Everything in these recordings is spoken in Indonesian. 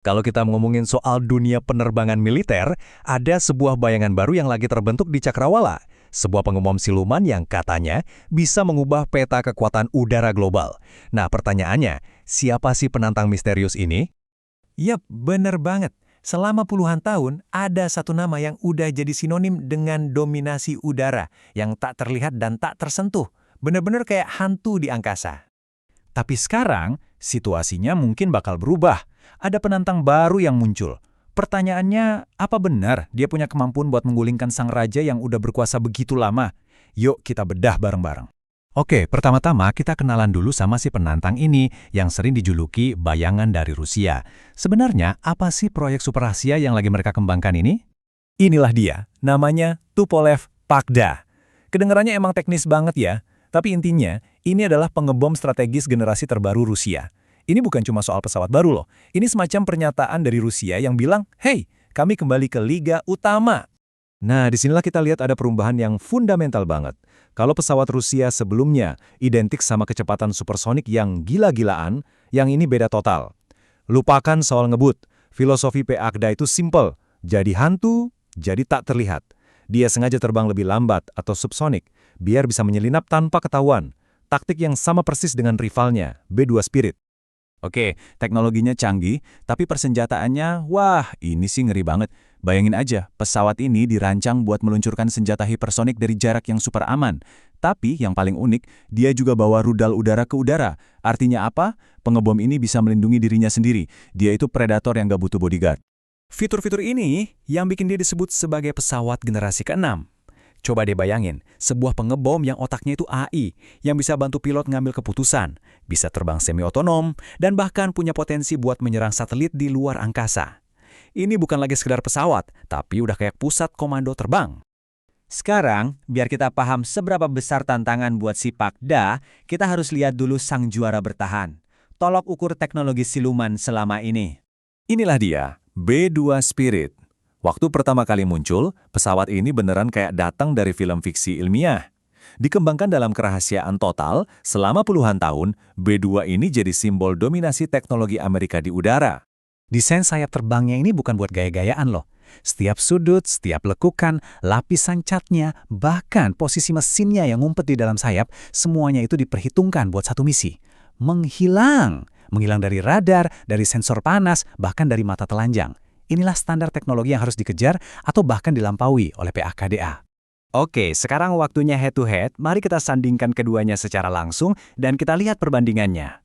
Kalau kita ngomongin soal dunia penerbangan militer, ada sebuah bayangan baru yang lagi terbentuk di Cakrawala. Sebuah pengumuman siluman yang katanya bisa mengubah peta kekuatan udara global. Nah, pertanyaannya, siapa sih penantang misterius ini? Yap, bener banget. Selama puluhan tahun, ada satu nama yang udah jadi sinonim dengan dominasi udara, yang tak terlihat dan tak tersentuh. Bener-bener kayak hantu di angkasa. Tapi sekarang, situasinya mungkin bakal berubah. Ada penantang baru yang muncul. Pertanyaannya, apa benar dia punya kemampuan buat menggulingkan sang raja yang udah berkuasa begitu lama? Yuk kita bedah bareng-bareng. Oke, pertama-tama kita kenalan dulu sama si penantang ini yang sering dijuluki bayangan dari Rusia. Sebenarnya, apa sih proyek super rahasia yang lagi mereka kembangkan ini? Inilah dia, namanya Tupolev Pakda. Kedengarannya emang teknis banget ya, tapi intinya ini adalah pengebom strategis generasi terbaru Rusia. Ini bukan cuma soal pesawat baru loh, ini semacam pernyataan dari Rusia yang bilang, "Hey, kami kembali ke Liga Utama." Nah, disinilah kita lihat ada perubahan yang fundamental banget. Kalau pesawat Rusia sebelumnya identik sama kecepatan supersonik yang gila-gilaan, yang ini beda total. Lupakan soal ngebut, filosofi Pakda itu simple, jadi hantu, jadi tak terlihat. Dia sengaja terbang lebih lambat atau subsonik, biar bisa menyelinap tanpa ketahuan. Taktik yang sama persis dengan rivalnya, B-2 Spirit. Oke, teknologinya canggih, tapi persenjataannya, wah, ini sih ngeri banget. Bayangin aja, pesawat ini dirancang buat meluncurkan senjata hipersonik dari jarak yang super aman. Tapi yang paling unik, dia juga bawa rudal udara ke udara. Artinya apa? Pengebom ini bisa melindungi dirinya sendiri. Dia itu predator yang gak butuh bodyguard. Fitur-fitur ini yang bikin dia disebut sebagai pesawat generasi ke-6. Coba deh bayangin, sebuah pengebom yang otaknya itu AI, yang bisa bantu pilot ngambil keputusan, bisa terbang semi-otonom, dan bahkan punya potensi buat menyerang satelit di luar angkasa. Ini bukan lagi sekedar pesawat, tapi udah kayak pusat komando terbang. Sekarang, biar kita paham seberapa besar tantangan buat si Pakda, kita harus lihat dulu sang juara bertahan. Tolok ukur teknologi siluman selama ini. Inilah dia, B-2 Spirit. Waktu pertama kali muncul, pesawat ini beneran kayak datang dari film fiksi ilmiah. Dikembangkan dalam kerahasiaan total, selama puluhan tahun, B-2 ini jadi simbol dominasi teknologi Amerika di udara. Desain sayap terbangnya ini bukan buat gaya-gayaan loh. Setiap sudut, setiap lekukan, lapisan catnya, bahkan posisi mesinnya yang ngumpet di dalam sayap, semuanya itu diperhitungkan buat satu misi. Menghilang dari radar, dari sensor panas, bahkan dari mata telanjang. Inilah standar teknologi yang harus dikejar atau bahkan dilampaui oleh PAKDA. Oke, sekarang waktunya head to head. Mari kita sandingkan keduanya secara langsung dan kita lihat perbandingannya.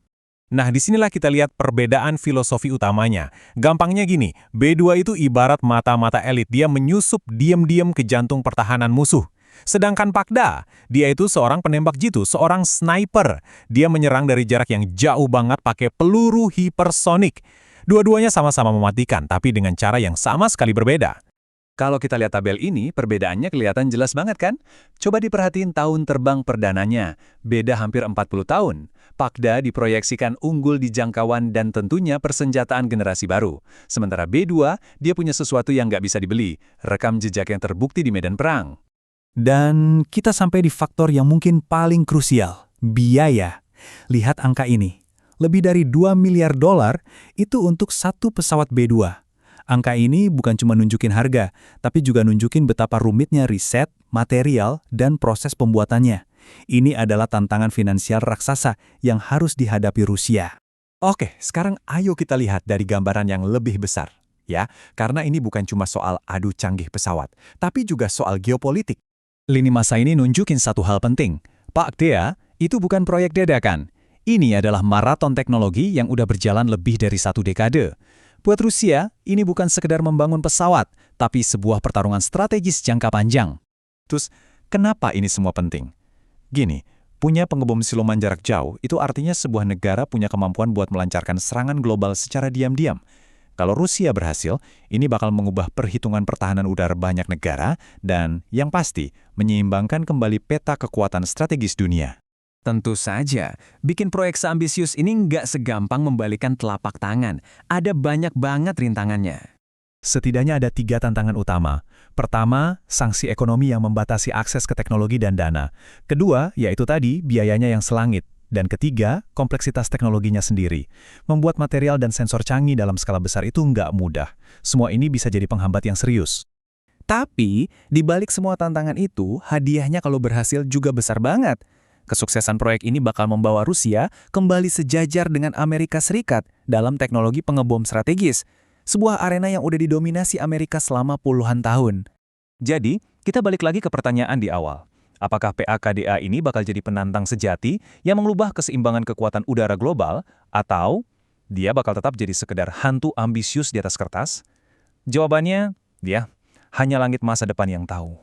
Nah, disinilah kita lihat perbedaan filosofi utamanya. Gampangnya gini, B-2 itu ibarat mata-mata elit. Dia menyusup diam-diam ke jantung pertahanan musuh. Sedangkan Pakda, dia itu seorang penembak jitu, seorang sniper. Dia menyerang dari jarak yang jauh banget pakai peluru hipersonik. Dua-duanya sama-sama mematikan, tapi dengan cara yang sama sekali berbeda. Kalau kita lihat tabel ini, perbedaannya kelihatan jelas banget kan? Coba diperhatiin tahun terbang perdananya. Beda hampir 40 tahun. Pakda diproyeksikan unggul di jangkauan dan tentunya persenjataan generasi baru. Sementara B-2, dia punya sesuatu yang nggak bisa dibeli. Rekam jejak yang terbukti di medan perang. Dan kita sampai di faktor yang mungkin paling krusial, biaya. Lihat angka ini. Lebih dari $2 miliar itu untuk satu pesawat B-2. Angka ini bukan cuma nunjukin harga, tapi juga nunjukin betapa rumitnya riset, material, dan proses pembuatannya. Ini adalah tantangan finansial raksasa yang harus dihadapi Rusia. Oke, sekarang ayo kita lihat dari gambaran yang lebih besar. Ya, karena ini bukan cuma soal adu canggih pesawat, tapi juga soal geopolitik. Lini masa ini nunjukin satu hal penting. Pakda itu bukan proyek dadakan. Ini adalah maraton teknologi yang udah berjalan lebih dari 1 dekade. Buat Rusia, ini bukan sekedar membangun pesawat, tapi sebuah pertarungan strategis jangka panjang. Terus, kenapa ini semua penting? Gini, punya pengebom siluman jarak jauh itu artinya sebuah negara punya kemampuan buat melancarkan serangan global secara diam-diam. Kalau Rusia berhasil, ini bakal mengubah perhitungan pertahanan udara banyak negara dan, yang pasti, menyeimbangkan kembali peta kekuatan strategis dunia. Tentu saja, bikin proyek seambisius ini nggak segampang membalikan telapak tangan. Ada banyak banget rintangannya. Setidaknya ada 3 tantangan utama. Pertama, sanksi ekonomi yang membatasi akses ke teknologi dan dana. Kedua, yaitu tadi biayanya yang selangit. Dan ketiga, kompleksitas teknologinya sendiri. Membuat material dan sensor canggih dalam skala besar itu nggak mudah. Semua ini bisa jadi penghambat yang serius. Tapi, di balik semua tantangan itu, hadiahnya kalau berhasil juga besar banget. Kesuksesan proyek ini bakal membawa Rusia kembali sejajar dengan Amerika Serikat dalam teknologi pengebom strategis. Sebuah arena yang udah didominasi Amerika selama puluhan tahun. Jadi, kita balik lagi ke pertanyaan di awal. Apakah PAKDA ini bakal jadi penantang sejati yang mengubah keseimbangan kekuatan udara global, atau dia bakal tetap jadi sekedar hantu ambisius di atas kertas? Jawabannya, hanya langit masa depan yang tahu.